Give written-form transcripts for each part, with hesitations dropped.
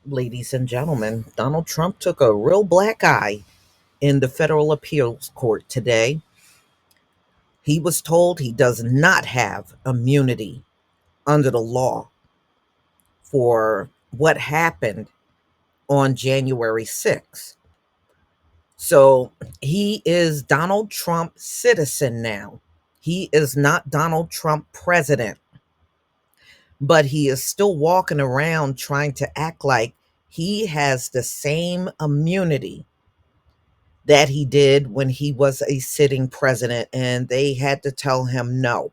Ladies and gentlemen, Donald Trump took a real black eye in the federal appeals court today. He was told he does not have immunity under the law for what happened on January 6th. So he is Donald Trump citizen now. He is not Donald Trump president, but he is still walking around trying to act like he has the same immunity that he did when he was a sitting president, and they had to tell him, no,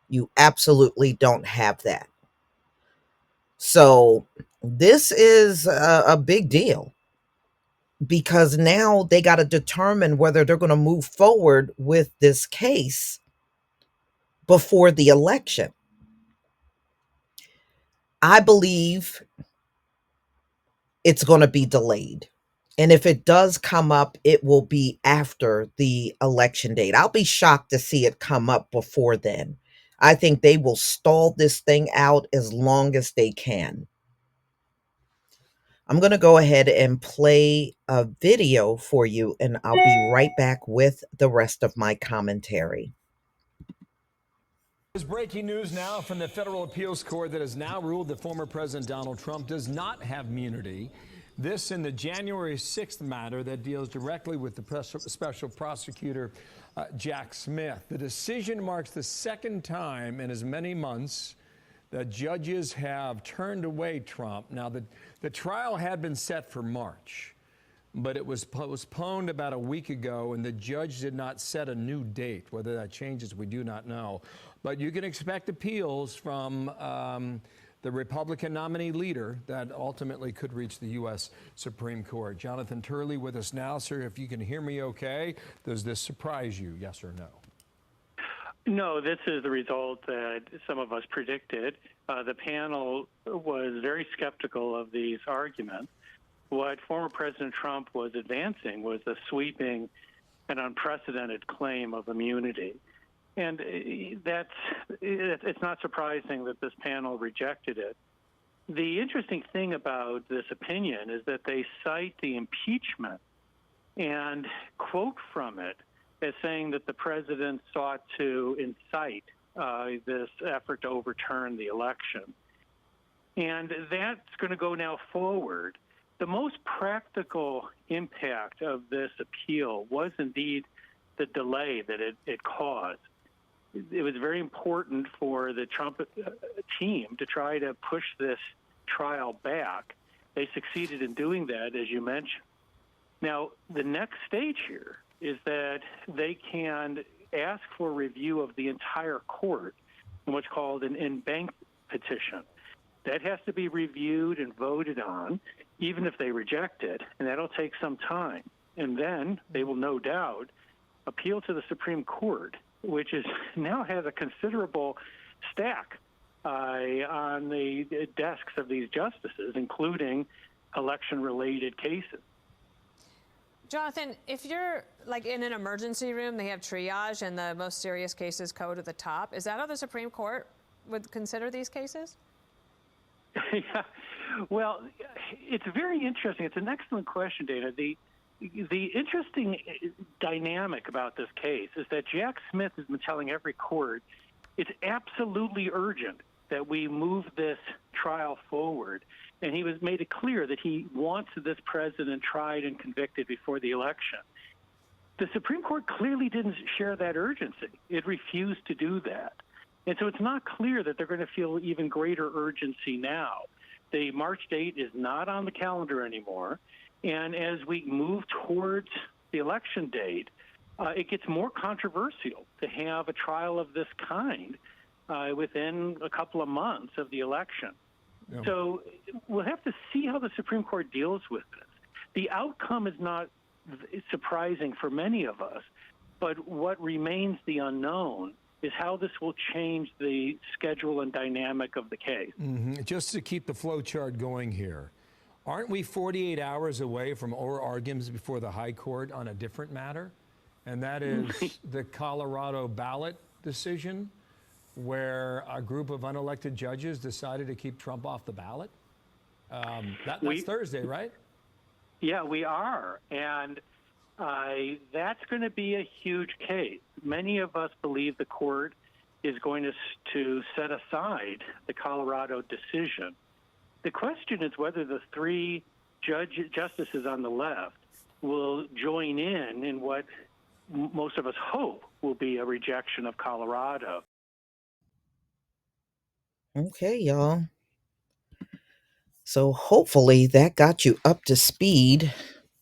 you absolutely don't have that. So this is a big deal because now they got to determine whether they're going to move forward with this case before the election. I believe it's going to be delayed. And if it does come up, it will be after the election date. I'll be shocked to see it come up before then. I think they will stall this thing out as long as they can. I'm going to go ahead and play a video for you, and I'll be right back with the rest of my commentary. There's breaking news now from the federal appeals court that has now ruled that former President Donald Trump does not have immunity. This in the January 6th matter that deals directly with the special prosecutor, Jack Smith. The decision marks the second time in as many months that judges have turned away Trump. Now, the trial had been set for March, but it was postponed about a week ago, and the judge did not set a new date. Whether that changes, we do not know. But you can expect appeals from the Republican nominee leader that ultimately could reach the U.S. Supreme Court. Jonathan Turley with us now. Sir, if you can hear me okay, does this surprise you, yes or no? No, this is the result that some of us predicted. The panel was very skeptical of these arguments. What former President Trump was advancing was a sweeping and unprecedented claim of immunity. And it's not surprising that this panel rejected it. The interesting thing about this opinion is that they cite the impeachment and quote from it as saying that the president sought to incite this effort to overturn the election. And that's going to go now forward. The most practical impact of this appeal was indeed the delay that it caused. It was very important for the Trump team to try to push this trial back. They succeeded in doing that, as you mentioned. Now, the next stage here is that they can ask for review of the entire court in what's called an in-bank petition. That has to be reviewed and voted on, even if they reject it, and that'll take some time. And then they will no doubt appeal to the Supreme Court, which now has a considerable stack on the desks of these justices, including election-related cases. Jonathan, if you're like in an emergency room, they have triage and the most serious cases go to the top. Is that how the Supreme Court would consider these cases? Yeah, well, it's very interesting. It's an excellent question, Dana. The interesting dynamic about this case is that Jack Smith has been telling every court it's absolutely urgent that we move this trial forward. And he was made it clear that he wants this president tried and convicted before the election. The Supreme Court clearly didn't share that urgency. It refused to do that. And so it's not clear that they're going to feel even greater urgency now. The March date is not on the calendar anymore. And as we move towards the election date, it gets more controversial to have a trial of this kind within a couple of months of the election. Yeah. So we'll have to see how the Supreme Court deals with this. The outcome is not surprising for many of us, but what remains the unknown is how this will change the schedule and dynamic of the case. Mm-hmm. Just to keep the flow chart going here, aren't we 48 hours away from oral arguments before the High Court on a different matter? And that is the Colorado ballot decision, where a group of unelected judges decided to keep Trump off the ballot? That's Thursday, right? Yeah, we are. And that's going to be a huge case. Many of us believe the court is going to set aside the Colorado decision. The question is whether the three justices on the left will join in what most of us hope will be a rejection of Colorado. Okay, y'all. So hopefully that got you up to speed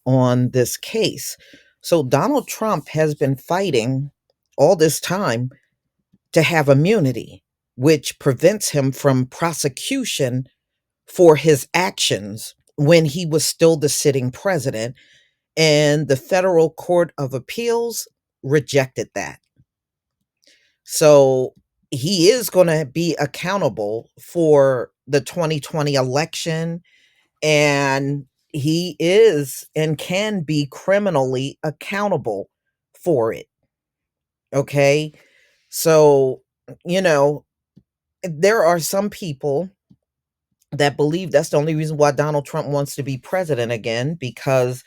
on this case. So Donald Trump has been fighting all this time to have immunity, which prevents him from prosecution for his actions when he was still the sitting president. And the Federal Court of Appeals rejected that. So he is going to be accountable for the 2020 election, and he is and can be criminally accountable for it. Okay. So, you know, there are some people that believe that's the only reason why Donald Trump wants to be president again, because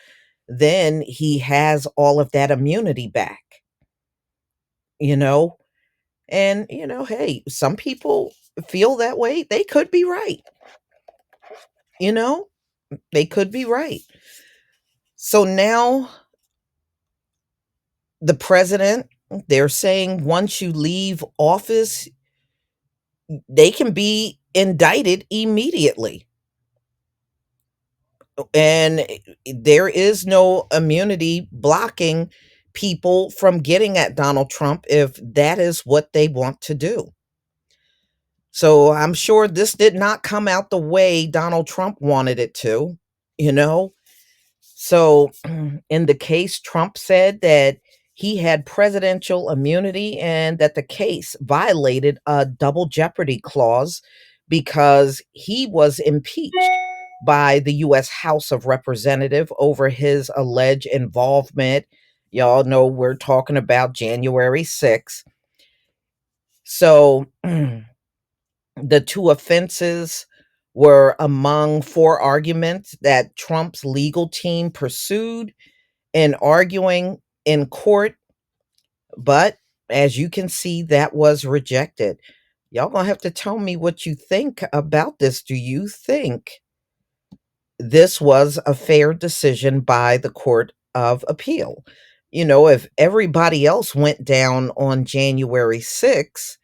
then he has all of that immunity back, you know? And, hey, some people feel that way. They could be right. You know, they could be right. So now the president, they're saying once you leave office, they can be indicted immediately. And there is no immunity blocking people from getting at Donald Trump if that is what they want to do. So I'm sure this did not come out the way Donald Trump wanted it to, you know? So in the case, Trump said that he had presidential immunity and that the case violated a double jeopardy clause because he was impeached by the U.S. House of Representatives over his alleged involvement. Y'all know we're talking about January 6th. So the two offenses were among four arguments that Trump's legal team pursued in arguing in court. But as you can see, that was rejected. Y'all gonna have to tell me what you think about this. Do you think this was a fair decision by the Court of Appeal? If everybody else went down on January 6th,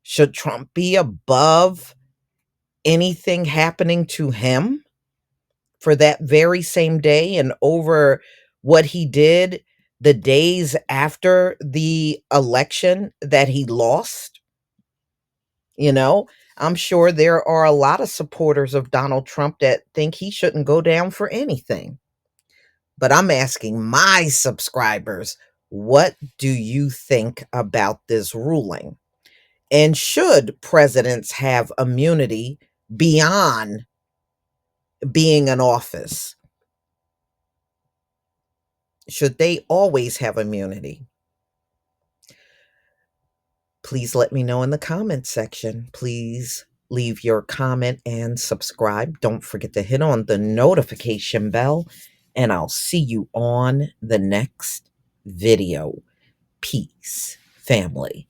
should Trump be above anything happening to him for that very same day and over what he did the days after the election that he lost? I'm sure there are a lot of supporters of Donald Trump that think he shouldn't go down for anything. But I'm asking my subscribers, what do you think about this ruling? And should presidents have immunity beyond being in office? Should they always have immunity? Please let me know in the comments section. Please leave your comment and subscribe. Don't forget to hit on the notification bell, and I'll see you on the next video. Peace, family.